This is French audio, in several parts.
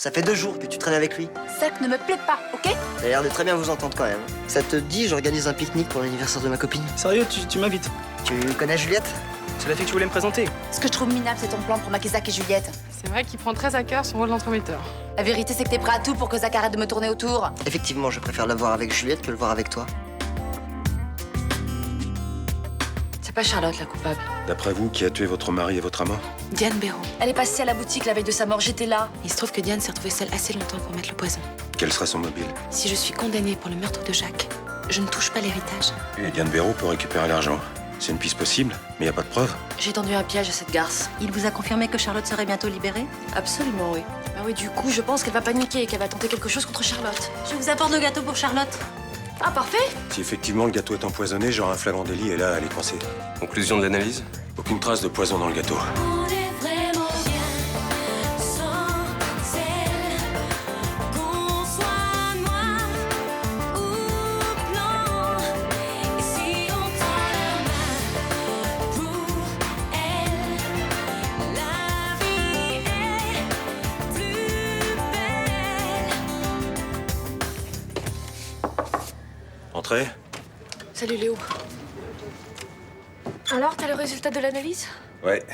Ça fait 2 jours que tu traînes avec lui. Zach ne me plaît pas, ok? T'as l'air de très bien vous entendre quand même. Ça te dit, j'organise un pique-nique pour l'anniversaire de ma copine. Sérieux, tu m'invites? Tu connais Juliette? C'est la fille que tu voulais me présenter. Ce que je trouve minable, c'est ton plan pour maquer Zach et Juliette. C'est vrai qu'il prend très à cœur son rôle d'entremetteur. La vérité, c'est que t'es prêt à tout pour que Zach arrête de me tourner autour. Effectivement, je préfère le voir avec Juliette que le voir avec toi. C'est pas Charlotte la coupable. D'après vous, qui a tué votre mari et votre amant? Diane Béraud. Elle est passée à la boutique la veille de sa mort, j'étais là. Il se trouve que Diane s'est retrouvée seule assez longtemps pour mettre le poison. Quel serait son mobile? Si je suis condamnée pour le meurtre de Jacques, je ne touche pas l'héritage. Et Diane Béraud peut récupérer l'argent. C'est une piste possible, mais il n'y a pas de preuve. J'ai tendu un piège à cette garce. Il vous a confirmé que Charlotte serait bientôt libérée? Absolument, oui. Bah oui, du coup, je pense qu'elle va paniquer et qu'elle va tenter quelque chose contre Charlotte. Je vous apporte le gâteau pour Charlotte. Ah, parfait! Si effectivement le gâteau est empoisonné, j'aurai un flagrant délit et là, elle est coincée. Conclusion de l'analyse? Aucune trace de poison dans le gâteau. On est vraiment bien sans elle. Qu'on soit noir ou blanc. Et si on tend la main pour elle, la vie est plus belle. Entrez. Salut Léo. Alors, t'as le résultat de l'analyse? Ouais.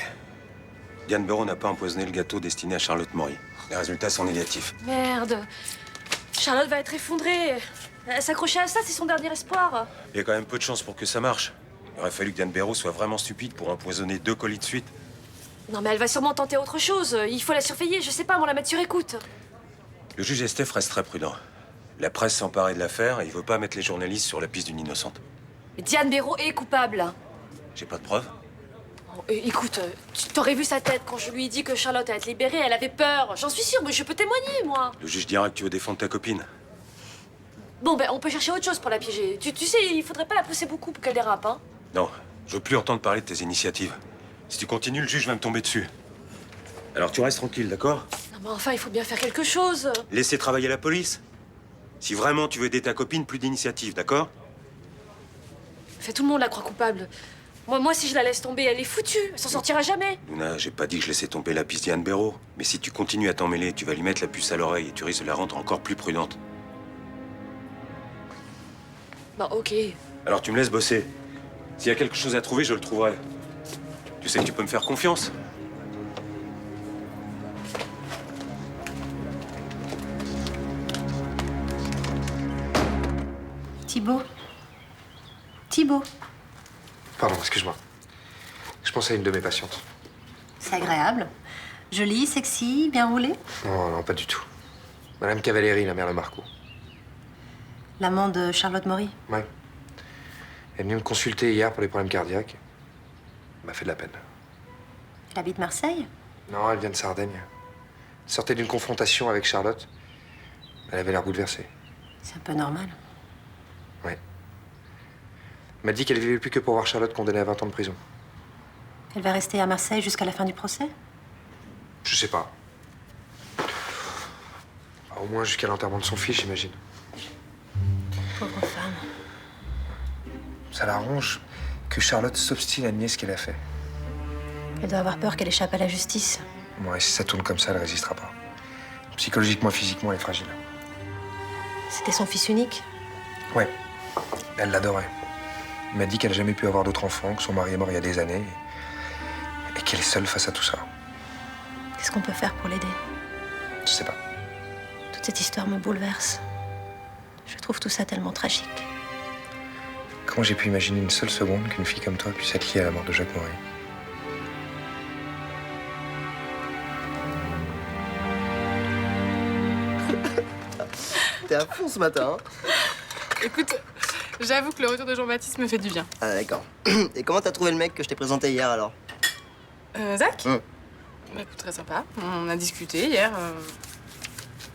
Diane Béraud n'a pas empoisonné le gâteau destiné à Charlotte Maury. Les résultats sont négatifs. Merde. Charlotte va être effondrée. S'accrocher à ça, c'est son dernier espoir. Il y a quand même peu de chances pour que ça marche. Il aurait fallu que Diane Béraud soit vraiment stupide pour empoisonner 2 colis de suite. Non, mais elle va sûrement tenter autre chose. Il faut la surveiller, je sais pas, on la mettre sur écoute. Le juge Estève reste très prudent. La presse s'est emparée de l'affaire et il veut pas mettre les journalistes sur la piste d'une innocente. Mais Diane Béraud est coupable. J'ai pas de preuves. Bon, écoute, tu t'aurais vu sa tête quand je lui ai dit que Charlotte allait être libérée. Elle avait peur. J'en suis sûre, mais je peux témoigner, moi. Le juge dira que tu veux défendre ta copine. Bon, ben, on peut chercher autre chose pour la piéger. Tu sais, il faudrait pas la pousser beaucoup pour qu'elle dérape, hein. Non, je veux plus entendre parler de tes initiatives. Si tu continues, le juge va me tomber dessus. Alors tu restes tranquille, d'accord? Non, mais enfin, il faut bien faire quelque chose. Laissez travailler la police. Si vraiment tu veux aider ta copine, plus d'initiative, d'accord? Fait tout le monde la croit coupable. Moi, si je la laisse tomber, elle est foutue. Elle s'en sortira jamais. Luna, j'ai pas dit que je laissais tomber la piste Diane Béraud. Mais si tu continues à t'en mêler, tu vas lui mettre la puce à l'oreille et tu risques de la rendre encore plus prudente. Bah, ok. Alors tu me laisses bosser. S'il y a quelque chose à trouver, je le trouverai. Tu sais que tu peux me faire confiance. Thibaut. Thibaut. Pardon, excuse-moi. Je pensais à une de mes patientes. C'est agréable. Jolie, sexy, bien roulée. Non, non, pas du tout. Madame Cavalieri, la mère de Marco. L'amant de Charlotte Maury. Ouais. Elle est venue me consulter hier pour les problèmes cardiaques. Elle m'a fait de la peine. Elle habite Marseille. Non, elle vient de Sardaigne. Elle sortait d'une confrontation avec Charlotte. Elle avait l'air bouleversée. C'est un peu normal. Ouais. Elle m'a dit qu'elle vivait plus que pour voir Charlotte condamnée à 20 ans de prison. Elle va rester à Marseille jusqu'à la fin du procès. Je sais pas. Au moins jusqu'à l'enterrement de son fils, j'imagine. Pauvre femme. Ça l'arrange que Charlotte s'obstine à nier ce qu'elle a fait. Elle doit avoir peur qu'elle échappe à la justice. Ouais, si ça tourne comme ça, elle résistera pas. Psychologiquement, physiquement, elle est fragile. C'était son fils unique. Ouais, elle l'adorait. Elle m'a dit qu'elle n'a jamais pu avoir d'autres enfants, que son mari est mort il y a des années et qu'elle est seule face à tout ça. Qu'est-ce qu'on peut faire pour l'aider? Je sais pas. Toute cette histoire me bouleverse. Je trouve tout ça tellement tragique. Comment j'ai pu imaginer une seule seconde qu'une fille comme toi puisse être liée à la mort de Jacques Maury? T'es à fond ce matin, hein? Écoute, j'avoue que le retour de Jean-Baptiste me fait du bien. Ah, d'accord. Et comment t'as trouvé le mec que je t'ai présenté hier, alors? Zach? Hum. Bah, écoute, très sympa. On a discuté hier.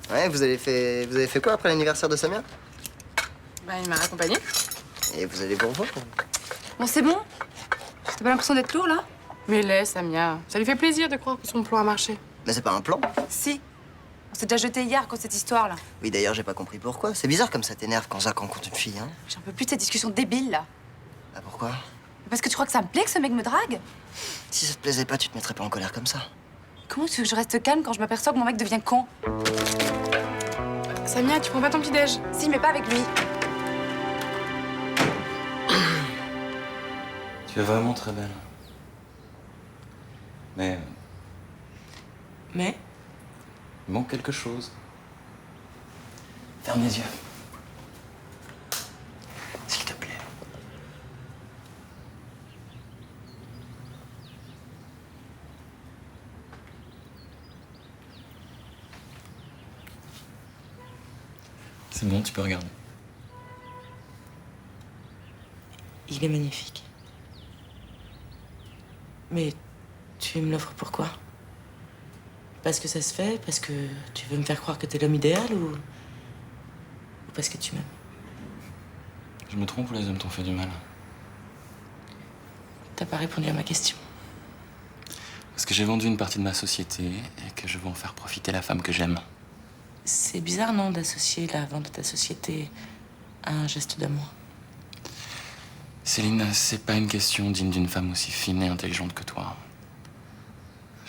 Ouais, vous avez fait quoi après l'anniversaire de Samia? Bah, il m'a raccompagné. Et vous allez vous revoir? Bon, c'est bon? T'as pas l'impression d'être lourd, là? Mais laisse, Samia. Ça lui fait plaisir de croire que son plan a marché. Mais c'est pas un plan. Si. On s'est déjà jeté hier à cause de cette histoire-là. Oui, d'ailleurs, j'ai pas compris pourquoi. C'est bizarre comme ça t'énerve quand Zach rencontre une fille, hein? J'en peux plus de cette discussion débile, là. Ah, pourquoi? Parce que tu crois que ça me plaît que ce mec me drague? Si ça te plaisait pas, tu te mettrais pas en colère comme ça. Comment tu veux que je reste calme quand je m'aperçois que mon mec devient con? Samia, tu prends pas ton petit-déj? Si, mais pas avec lui. Tu es vraiment très belle. Mais Mais? il manque quelque chose. Ferme les yeux. S'il te plaît. C'est bon, tu peux regarder. Il est magnifique. Mais tu me l'offres pourquoi? Parce que ça se fait? Parce que tu veux me faire croire que t'es l'homme idéal ou parce que tu m'aimes? Je me trompe ou les hommes t'ont fait du mal? T'as pas répondu à ma question. Parce que j'ai vendu une partie de ma société et que je veux en faire profiter la femme que j'aime. C'est bizarre, non, d'associer la vente de ta société à un geste d'amour. Céline, c'est pas une question digne d'une femme aussi fine et intelligente que toi.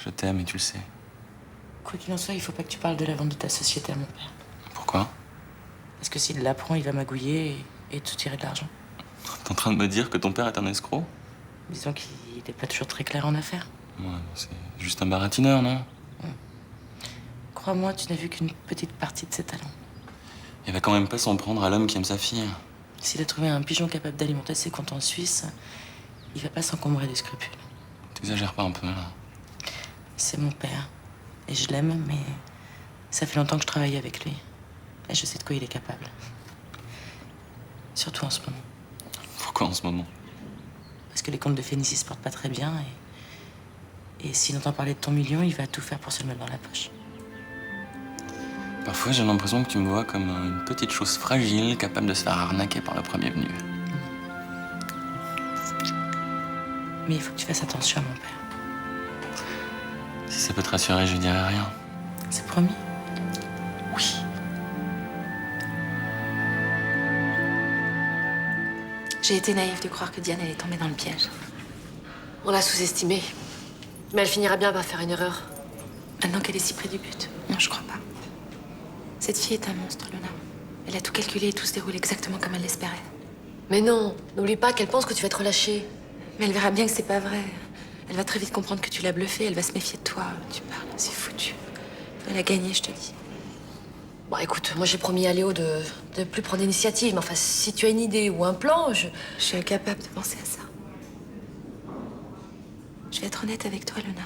Je t'aime et tu le sais. Quoi qu'il en soit, il faut pas que tu parles de la vente de ta société à mon père. Pourquoi? Parce que s'il l'apprend, il va magouiller et te tirer de l'argent. T'es en train de me dire que ton père est un escroc? Disons qu'il n'est pas toujours très clair en affaires. Ouais, c'est juste un baratineur, non? Crois-moi, tu n'as vu qu'une petite partie de ses talents. Il va quand même pas s'en prendre à l'homme qui aime sa fille. S'il a trouvé un pigeon capable d'alimenter ses comptes en Suisse, il va pas s'encombrer des scrupules. T'exagères pas un peu, là? C'est mon père. Et je l'aime, mais ça fait longtemps que je travaille avec lui. Et je sais de quoi il est capable. Surtout en ce moment. Pourquoi en ce moment? Parce que les comptes de Phénicie se portent pas très bien et s'il entend parler de ton million, il va tout faire pour se le mettre dans la poche. Parfois, j'ai l'impression que tu me vois comme une petite chose fragile capable de se faire arnaquer par le premier venu. Mais il faut que tu fasses attention à mon père. Si ça peut te rassurer, je dirai rien. C'est promis? Oui. J'ai été naïve de croire que Diane allait tomber dans le piège. On l'a sous-estimée. Mais elle finira bien par faire une erreur. Maintenant qu'elle est si près du but. Non, je crois pas. Cette fille est un monstre, Luna. Elle a tout calculé et tout se déroule exactement comme elle l'espérait. Mais non, n'oublie pas qu'elle pense que tu vas être relâchée. Mais elle verra bien que c'est pas vrai. Elle va très vite comprendre que tu l'as bluffée. Elle va se méfier de toi. Tu parles, c'est foutu. Elle a gagné, je te dis. Bon, écoute, moi j'ai promis à Léo de plus prendre d'initiative. Mais enfin, si tu as une idée ou un plan, Je suis incapable de penser à ça. Je vais être honnête avec toi, Luna.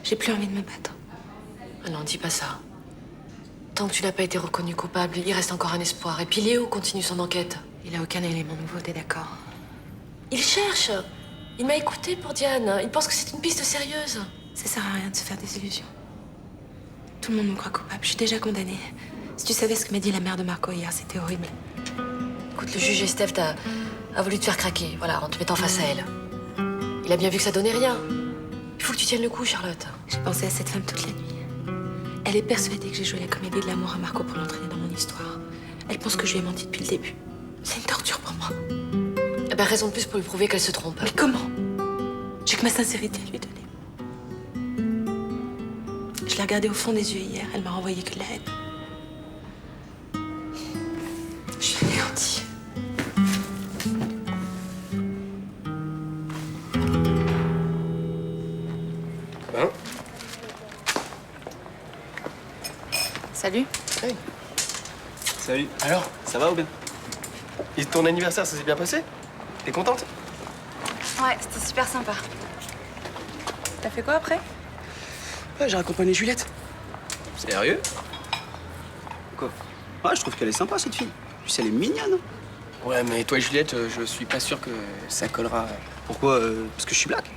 J'ai plus envie de me battre. Ah non, dis pas ça. Tant que tu n'as pas été reconnu coupable, il reste encore un espoir. Et puis Léo continue son enquête. Il a aucun élément nouveau, t'es d'accord? Il cherche. Il m'a écouté pour Diane. Il pense que c'est une piste sérieuse. Ça sert à rien de se faire des illusions. Tout le monde me croit coupable. Je suis déjà condamnée. Si tu savais ce que m'a dit la mère de Marco hier, c'était horrible. Écoute, le juge Estève a voulu te faire craquer, voilà, en te mettant face à elle. Il a bien vu que ça donnait rien. Il faut que tu tiennes le coup, Charlotte. J'ai pensé à cette femme toute la nuit. Elle est persuadée que j'ai joué la comédie de l'amour à Marco pour l'entraîner dans mon histoire. Elle pense que je lui ai menti depuis le début. C'est une torture pour moi. Eh ben, raison de plus pour lui prouver qu'elle se trompe. Mais comment? J'ai que ma sincérité à lui donner. Je l'ai regardée au fond des yeux hier. Elle m'a renvoyé que de la haine. Je suis anéantie. Ben, Salut. hey. Salut. Alors, ça va ou bien? Et ton anniversaire, ça s'est bien passé? T'es contente? Ouais, c'était super sympa. T'as fait quoi après? Ouais, j'ai raccompagné Juliette. Sérieux? Quoi? Ouais, je trouve qu'elle est sympa, cette fille. En plus, elle est mignonne. Ouais, mais toi et Juliette, je suis pas sûr que ça collera. Pourquoi? Parce que je suis black.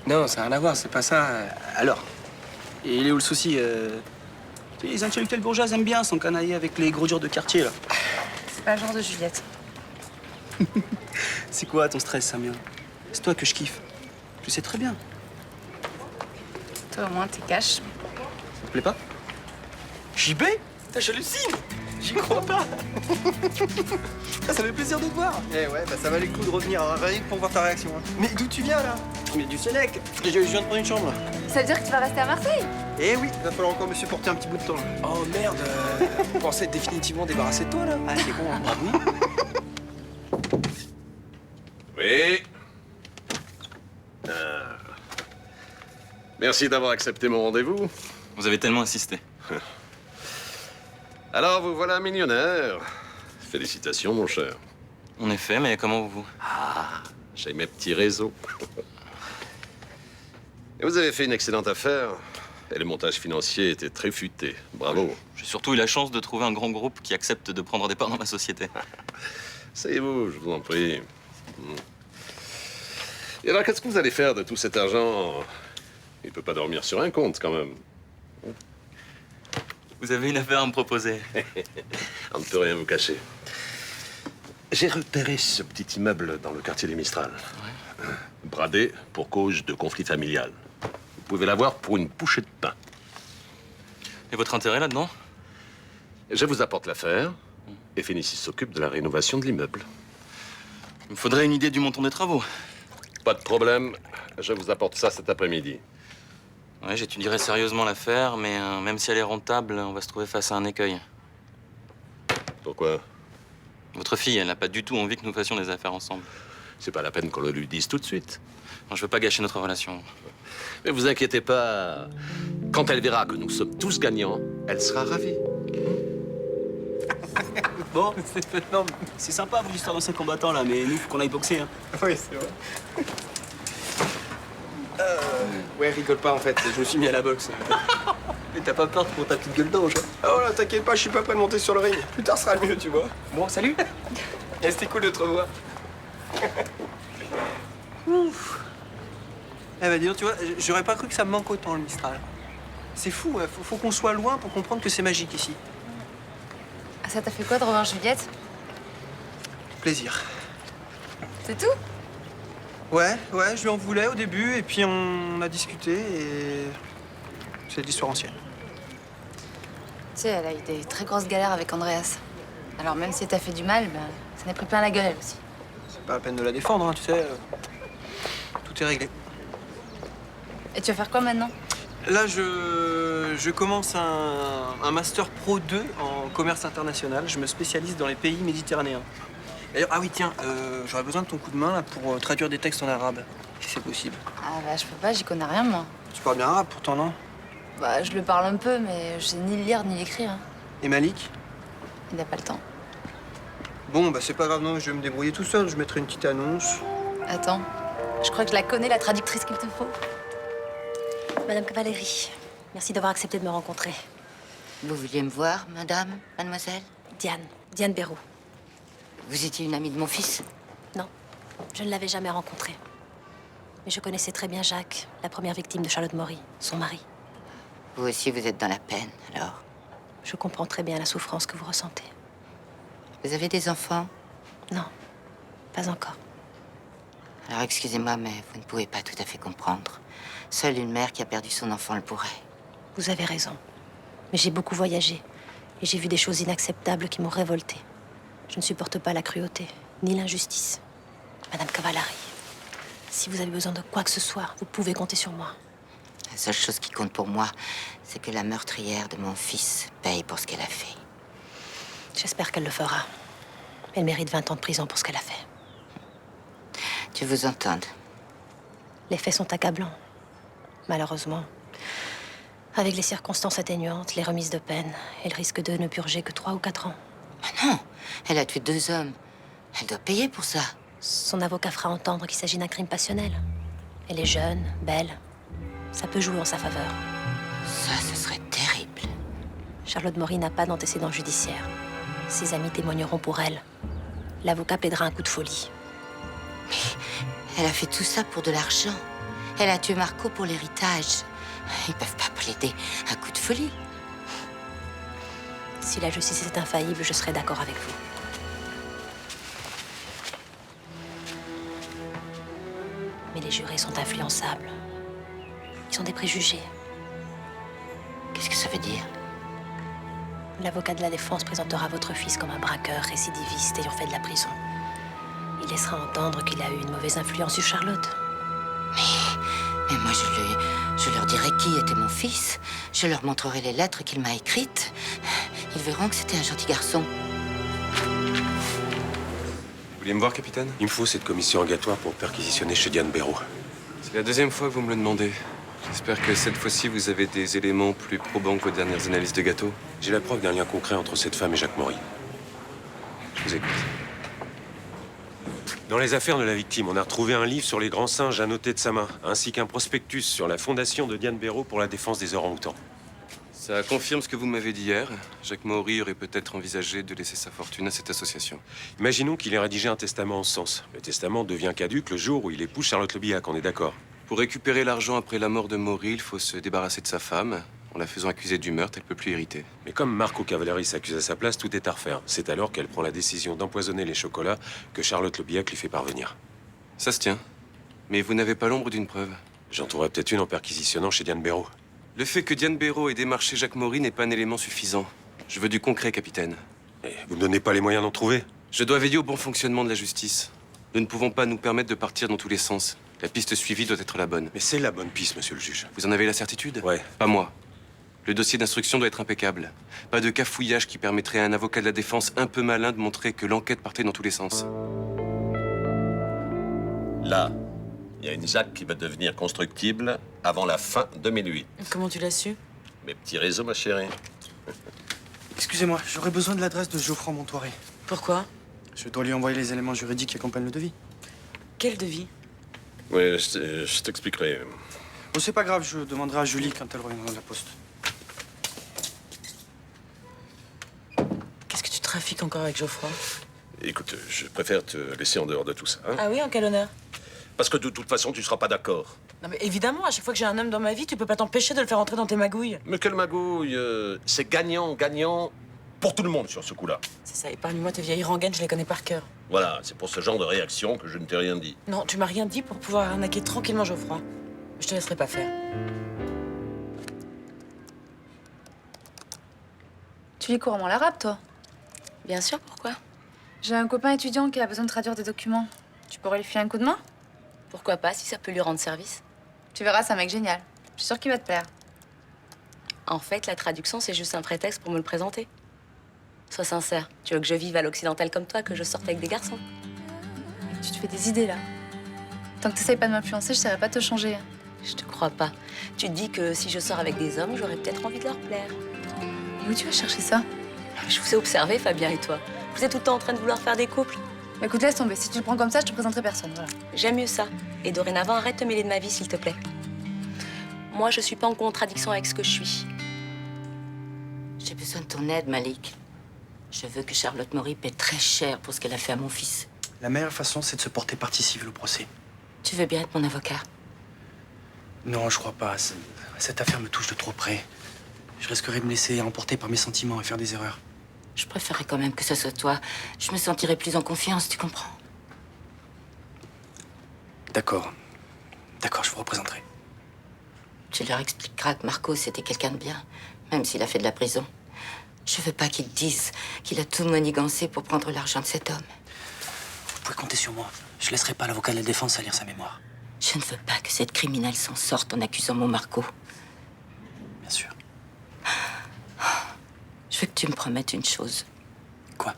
Non, ça n'a rien à voir, c'est pas ça. Alors? Et il est où le souci? Tu sais, les intellectuels bourgeois aiment bien s'encanailler avec les gros durs de quartier, là. C'est pas le genre de Juliette. C'est quoi ton stress, Samia? C'est toi que je kiffe. Tu sais très bien. Toi au moins t'es cash. Ça te plaît pas? JB? Putain, j'hallucine! J'y crois pas! Ah, ça fait plaisir de te voir! Eh ouais, bah ça valait le coup de revenir rien que pour voir ta réaction. Hein. Mais d'où tu viens là? Mais du Sénèque. Je viens de prendre une chambre, là. Ça veut dire que tu vas rester à Marseille? Eh oui, il va falloir encore me supporter un petit bout de temps. Là. Oh merde, vous pensez être définitivement débarrassé de toi là? Ah, c'est bon, hein. Oui. Oui. Merci d'avoir accepté mon rendez-vous. Vous avez tellement insisté. Alors, vous voilà millionnaire. Félicitations, mon cher. En effet, mais comment vous... Ah, j'ai mes petits réseaux. Et vous avez fait une excellente affaire. Et le montage financier était très futé. Bravo. J'ai surtout eu la chance de trouver un grand groupe qui accepte de prendre des parts dans ma société. Asseyez-vous, je vous en prie. Et alors, qu'est-ce que vous allez faire de tout cet argent? Il peut pas dormir sur un compte, quand même. Vous avez une affaire à me proposer. On ne peut rien vous cacher. J'ai repéré ce petit immeuble dans le quartier des Mistral. Ouais. Bradé pour cause de conflit familial. Vous pouvez l'avoir pour une bouchée de pain. Et votre intérêt là-dedans? Je vous apporte l'affaire et Félicie s'occupe de la rénovation de l'immeuble. Il me faudrait une idée du montant des travaux. Pas de problème. Je vous apporte ça cet après-midi. Ouais, j'étudierai sérieusement l'affaire, mais même si elle est rentable, on va se trouver face à un écueil. Pourquoi? Votre fille, elle n'a pas du tout envie que nous fassions des affaires ensemble. C'est pas la peine qu'on le lui dise tout de suite. Non, je veux pas gâcher notre relation. Mais vous inquiétez pas. Quand elle verra que nous sommes tous gagnants, elle sera ravie. Bon, non, c'est sympa, vous, l'histoire d'anciens combattants, là, mais nous, faut qu'on aille boxer, hein. Oui, c'est vrai. Ouais, rigole pas, en fait. Je me suis mis à la boxe. Mais t'as pas peur pour ta petite gueule d'ange, hein? Oh là, t'inquiète pas, je suis pas prêt de monter sur le ring. Plus tard sera mieux, tu vois. Bon, salut. Et c'était cool de te revoir. Ouf. Eh ben, dis donc, tu vois, j'aurais pas cru que ça me manque autant, le Mistral. C'est fou, hein. Faut qu'on soit loin pour comprendre que c'est magique ici. Ah, ça t'a fait quoi de revoir Juliette? Plaisir. C'est tout? Ouais, je lui en voulais au début, et puis on a discuté, et c'est de l'histoire ancienne. Tu sais, elle a eu des très grosses galères avec Andreas. Alors même si t'as fait du mal, ben, ça n'a pris plein la gueule, elle aussi. C'est pas la peine de la défendre, hein, tu sais. Tout est réglé. Et tu vas faire quoi maintenant? Là, je commence un Master Pro 2 en commerce international. Je me spécialise dans les pays méditerranéens. D'ailleurs, ah oui, tiens, j'aurais besoin de ton coup de main là, pour traduire des textes en arabe, si c'est possible. Ah bah je peux pas, j'y connais rien moi. Tu parles bien arabe pourtant, non? Bah je le parle un peu, mais je sais ni le lire ni l'écrire. Hein. Et Malik? Il n'a pas le temps. Bon, bah c'est pas grave, non, je vais me débrouiller tout seul. Je mettrai une petite annonce. Attends, je crois que je la connais, la traductrice qu'il te faut. Madame Cavalieri, merci d'avoir accepté de me rencontrer. Vous vouliez me voir, madame, mademoiselle? Diane Béraud. Vous étiez une amie de mon fils? Non, je ne l'avais jamais rencontré. Mais je connaissais très bien Jacques, la première victime de Charlotte Maury, son mari. Vous aussi, vous êtes dans la peine, alors? Je comprends très bien la souffrance que vous ressentez. Vous avez des enfants? Non, pas encore. Alors, excusez-moi, mais vous ne pouvez pas tout à fait comprendre. Seule une mère qui a perdu son enfant le pourrait. Vous avez raison. Mais j'ai beaucoup voyagé. Et j'ai vu des choses inacceptables qui m'ont révoltée. Je ne supporte pas la cruauté, ni l'injustice. Madame Cavallari, si vous avez besoin de quoi que ce soit, vous pouvez compter sur moi. La seule chose qui compte pour moi, c'est que la meurtrière de mon fils paye pour ce qu'elle a fait. J'espère qu'elle le fera. Elle mérite 20 ans de prison pour ce qu'elle a fait. Tu vous entends? Les faits sont accablants. Malheureusement, avec les circonstances atténuantes, les remises de peine, elle risque de ne purger que 3 ou 4 ans. Mais non, elle a tué 2 hommes. Elle doit payer pour ça. Son avocat fera entendre qu'il s'agit d'un crime passionnel. Elle est jeune, belle. Ça peut jouer en sa faveur. Ça, ce serait terrible. Charlotte Maury n'a pas d'antécédent judiciaire. Ses amis témoigneront pour elle. L'avocat plaidera un coup de folie. Mais elle a fait tout ça pour de l'argent. Elle a tué Marco pour l'héritage. Ils peuvent pas plaider un coup de folie. Si la justice est infaillible, je serai d'accord avec vous. Mais les jurés sont influençables. Ils ont des préjugés. Qu'est-ce que ça veut dire? L'avocat de la défense présentera votre fils comme un braqueur récidiviste ayant fait de la prison. Il laissera entendre qu'il a eu une mauvaise influence sur Charlotte. Mais moi, je leur dirai qui était mon fils. Je leur montrerai les lettres qu'il m'a écrites. Ils verront que c'était un gentil garçon. Vous vouliez me voir, capitaine? Il me faut cette commission rogatoire pour perquisitionner chez Diane Béraud. C'est la deuxième fois que vous me le demandez. J'espère que cette fois-ci, vous avez des éléments plus probants que vos dernières analyses de gâteau. J'ai la preuve d'un lien concret entre cette femme et Jacques Maury. Je vous écoute. Dans les affaires de la victime, on a retrouvé un livre sur les grands singes annoté de sa main, ainsi qu'un prospectus sur la fondation de Diane Béraud pour la défense des orang-outans. Ça confirme ce que vous m'avez dit hier. Jacques Maury aurait peut-être envisagé de laisser sa fortune à cette association. Imaginons qu'il ait rédigé un testament en ce sens. Le testament devient caduc le jour où il épouse Charlotte Lebillac, on est d'accord? Pour récupérer l'argent après la mort de Maury, il faut se débarrasser de sa femme. En la faisant accuser du meurtre, elle peut plus hériter. Mais comme Marco Cavallari s'accuse à sa place, tout est à refaire. C'est alors qu'elle prend la décision d'empoisonner les chocolats que Charlotte Lebillac lui fait parvenir. Ça se tient. Mais vous n'avez pas l'ombre d'une preuve. J'en trouverai peut-être une en perquisitionnant chez Diane Béraud. Le fait que Diane Béraud ait démarché Jacques Maury n'est pas un élément suffisant. Je veux du concret, capitaine. Et vous ne donnez pas les moyens d'en trouver? Je dois veiller au bon fonctionnement de la justice. Nous ne pouvons pas nous permettre de partir dans tous les sens. La piste suivie doit être la bonne. Mais c'est la bonne piste, monsieur le juge. Vous en avez la certitude? Ouais. Pas moi. Le dossier d'instruction doit être impeccable. Pas de cafouillage qui permettrait à un avocat de la défense un peu malin de montrer que l'enquête partait dans tous les sens. Là, il y a une ZAC qui va devenir constructible avant la fin 2008. Comment tu l'as su? Mes petits réseaux, ma chérie. Excusez-moi, j'aurais besoin de l'adresse de Geoffroy Montoiré. Pourquoi? Je dois lui envoyer les éléments juridiques qui accompagnent le devis. Quel devis? Oui, je t'expliquerai. Bon, c'est pas grave, je demanderai à Julie quand elle reviendra de la poste. Qu'est-ce que tu trafiques encore avec Geoffroy? Écoute, je préfère te laisser en dehors de tout ça. Hein, Ah oui, en quel honneur? parce que de toute façon, tu seras pas d'accord. Non mais évidemment, à chaque fois que j'ai un homme dans ma vie, tu peux pas t'empêcher de le faire entrer dans tes magouilles. Mais quelle magouille. C'est gagnant, gagnant pour tout le monde sur ce coup-là. C'est ça, épargne-moi tes vieilles rengaines, je les connais par cœur. Voilà, c'est pour ce genre de réaction que je ne t'ai rien dit. Non, tu m'as rien dit pour pouvoir arnaquer tranquillement Geoffroy. Je te laisserai pas faire. Tu lis couramment l'arabe, toi? Bien sûr, pourquoi? J'ai un copain étudiant qui a besoin de traduire des documents. Tu pourrais lui filer un coup de main? Pourquoi pas, si ça peut lui rendre service. Tu verras, c'est un mec génial. Je suis sûre qu'il va te plaire. En fait, la traduction, c'est juste un prétexte pour me le présenter. Sois sincère, tu veux que je vive à l'occidental comme toi, que je sorte avec des garçons? Tu te fais des idées, là. Tant que t'essayes pas de m'influencer, je saurais pas te changer. Je te crois pas. Tu te dis que si je sors avec des hommes, j'aurais peut-être envie de leur plaire. Et où tu vas chercher ça? Je vous ai observé, Fabien et toi. Vous êtes tout le temps en train de vouloir faire des couples. Bah, écoute, laisse tomber. Si tu le prends comme ça, je te présenterai personne, voilà. J'aime mieux ça. Et dorénavant, arrête de te mêler de ma vie, s'il te plaît. Moi, je suis pas en contradiction avec ce que je suis. J'ai besoin de ton aide, Malik. Je veux que Charlotte Maury paie très cher pour ce qu'elle a fait à mon fils. La meilleure façon, c'est de se porter partie civile au procès. Tu veux bien être mon avocat? Non, je crois pas. Cette affaire me touche de trop près. Je risquerais de me laisser emporter par mes sentiments et faire des erreurs. Je préférerais quand même que ce soit toi. Je me sentirais plus en confiance, tu comprends? D'accord. D'accord, je vous représenterai. Tu leur expliqueras que Marco, c'était quelqu'un de bien, même s'il a fait de la prison. Je veux pas qu'ils disent qu'il a tout manigancé pour prendre l'argent de cet homme. Vous pouvez compter sur moi. Je laisserai pas l'avocat de la défense à lire sa mémoire. Je ne veux pas que cette criminelle s'en sorte en accusant mon Marco. Bien sûr. Je veux que tu me promettes une chose. Quoi?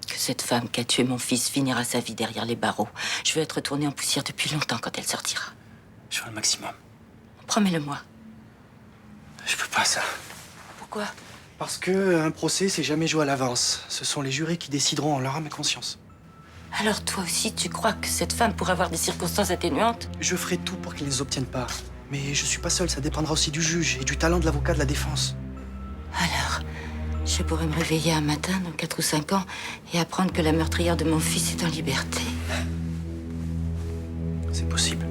Que cette femme qui a tué mon fils finira sa vie derrière les barreaux. Je veux être retournée en poussière depuis longtemps quand elle sortira. Je ferai le maximum. Promets-le-moi. Je peux pas, ça. Pourquoi? Parce que un procès, c'est jamais joué à l'avance. Ce sont les jurés qui décideront en leur âme et conscience. Alors toi aussi, tu crois que cette femme pourrait avoir des circonstances atténuantes? Je ferai tout pour qu'ils ne les obtiennent pas. Mais je suis pas seul, ça dépendra aussi du juge et du talent de l'avocat de la défense. Alors, je pourrais me réveiller un matin, dans 4 ou 5 ans, et apprendre que la meurtrière de mon fils est en liberté. C'est possible.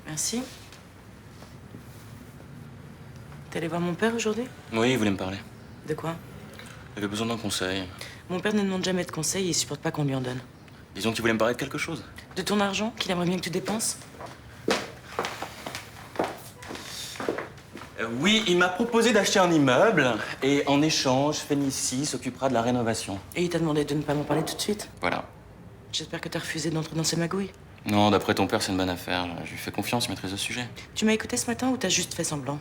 Merci. T'es allé voir mon père aujourd'hui? Oui, il voulait me parler. De quoi? Il avait besoin d'un conseil. Mon père ne demande jamais de conseils et il supporte pas qu'on lui en donne. Disons qu'il voulait me parler de quelque chose. De ton argent, qu'il aimerait bien que tu dépenses? Oui, il m'a proposé d'acheter un immeuble et en échange, Fénicie s'occupera de la rénovation. Et il t'a demandé de ne pas m'en parler tout de suite? Voilà. J'espère que t'as refusé d'entrer dans ces magouilles. Non, d'après ton père, c'est une bonne affaire. Je lui fais confiance, il maîtrise le sujet. Tu m'as écouté ce matin ou t'as juste fait semblant?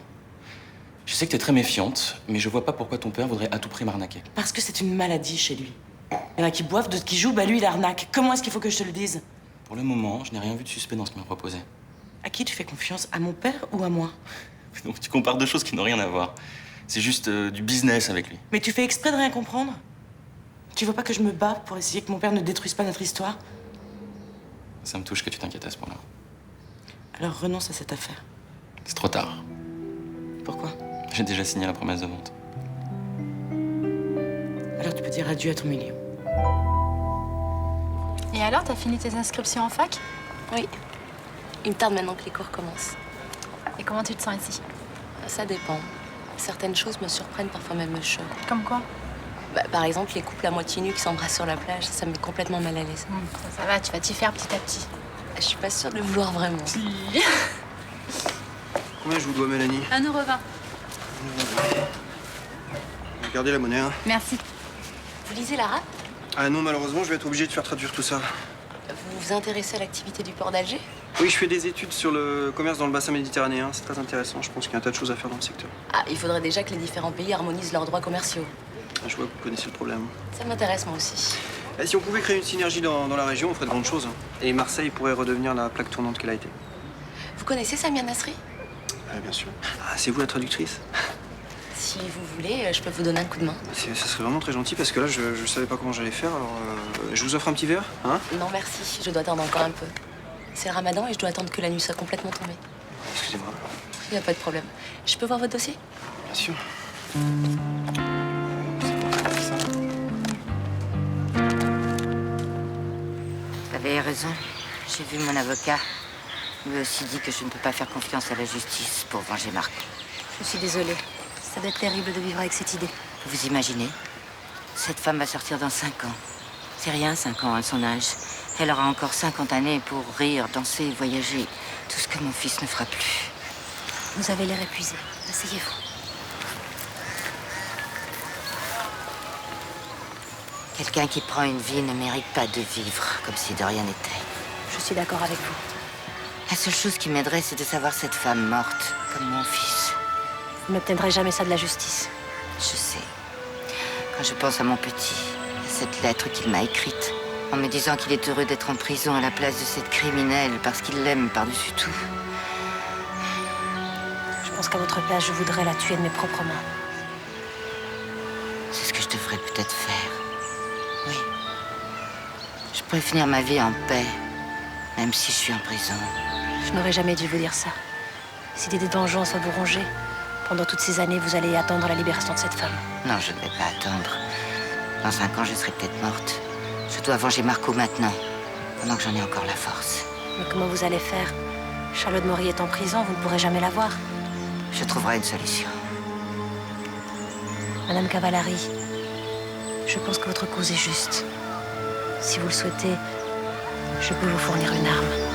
Je sais que t'es très méfiante, mais je vois pas pourquoi ton père voudrait à tout prix m'arnaquer. Parce que c'est une maladie chez lui. Il y en a qui boivent, d'autres qui jouent, bah lui il arnaque. Comment est-ce qu'il faut que je te le dise? Pour le moment, je n'ai rien vu de suspect dans ce qu'il m'a proposé. À qui tu fais confiance? À mon père ou à moi? Donc tu compares deux choses qui n'ont rien à voir. C'est juste du business avec lui. Mais tu fais exprès de rien comprendre? Tu vois pas que je me bats pour essayer que mon père ne détruise pas notre histoire? Ça me touche que tu t'inquiètes à ce point-là. Alors renonce à cette affaire. C'est trop tard. Pourquoi? J'ai déjà signé la promesse de vente. Alors tu peux dire adieu à ton million. Et alors, t'as fini tes inscriptions en fac? Oui. Il me tarde maintenant que les cours commencent. Et comment tu te sens ici? Ça dépend. Certaines choses me surprennent, parfois même me choquent. Comme quoi? Par exemple, les couples à moitié nus qui s'embrassent sur la plage, ça me met complètement mal à l'aise. Ça va, tu vas t'y faire petit à petit. Je suis pas sûre de le vouloir vraiment. Combien je vous dois, Mélanie? 1,20 €. Regardez la monnaie, hein. Merci. Vous lisez l'arabe? Ah non, malheureusement, je vais être obligé de faire traduire tout ça. Vous vous intéressez à l'activité du port d'Alger? Oui, je fais des études sur le commerce dans le bassin méditerranéen. C'est très intéressant. Je pense qu'il y a un tas de choses à faire dans le secteur. Ah, il faudrait déjà que les différents pays harmonisent leurs droits commerciaux. Ah, je vois que vous connaissez le problème. Ça m'intéresse moi aussi. Et si on pouvait créer une synergie dans la région, on ferait de grandes choses. Et Marseille pourrait redevenir la plaque tournante qu'elle a été. Vous connaissez Samia Nasri? Bien sûr. Ah, c'est vous la traductrice? Si vous voulez, je peux vous donner un coup de main. Ça serait vraiment très gentil parce que là, je savais pas comment j'allais faire. Alors, je vous offre un petit verre, hein? Non, merci. Je dois attendre encore un peu. C'est le ramadan et je dois attendre que la nuit soit complètement tombée. Excusez-moi. Il n'y a pas de problème. Je peux voir votre dossier? Bien sûr. T'avais raison. J'ai vu mon avocat. Il m'a aussi dit que je ne peux pas faire confiance à la justice pour venger Marco. Je suis désolée. Ça doit être terrible de vivre avec cette idée. Vous imaginez? Cette femme va sortir dans 5 ans. C'est rien, 5 ans à son âge. Elle aura encore 50 années pour rire, danser, voyager. Tout ce que mon fils ne fera plus. Vous avez l'air épuisé. Asseyez-vous. Quelqu'un qui prend une vie ne mérite pas de vivre comme si de rien n'était. Je suis d'accord avec vous. La seule chose qui m'aiderait, c'est de savoir cette femme morte, comme mon fils. Vous n'obtiendrez jamais ça de la justice. Je sais. Quand je pense à mon petit, à cette lettre qu'il m'a écrite, en me disant qu'il est heureux d'être en prison à la place de cette criminelle parce qu'il l'aime par-dessus tout. Je pense qu'à votre place, je voudrais la tuer de mes propres mains. C'est ce que je devrais peut-être faire. Oui. Je pourrais finir ma vie en paix, même si je suis en prison. Je n'aurais jamais dû vous dire ça. Si des vengeances vous ronger, pendant toutes ces années, vous allez attendre la libération de cette femme. Non, je ne vais pas attendre. Dans 5 ans, je serai peut-être morte. Je dois venger Marco maintenant, pendant que j'en ai encore la force. Mais comment vous allez faire? Charlotte Maury est en prison, vous ne pourrez jamais la voir. Je trouverai une solution. Madame Cavallari, je pense que votre cause est juste. Si vous le souhaitez, je peux vous fournir une arme.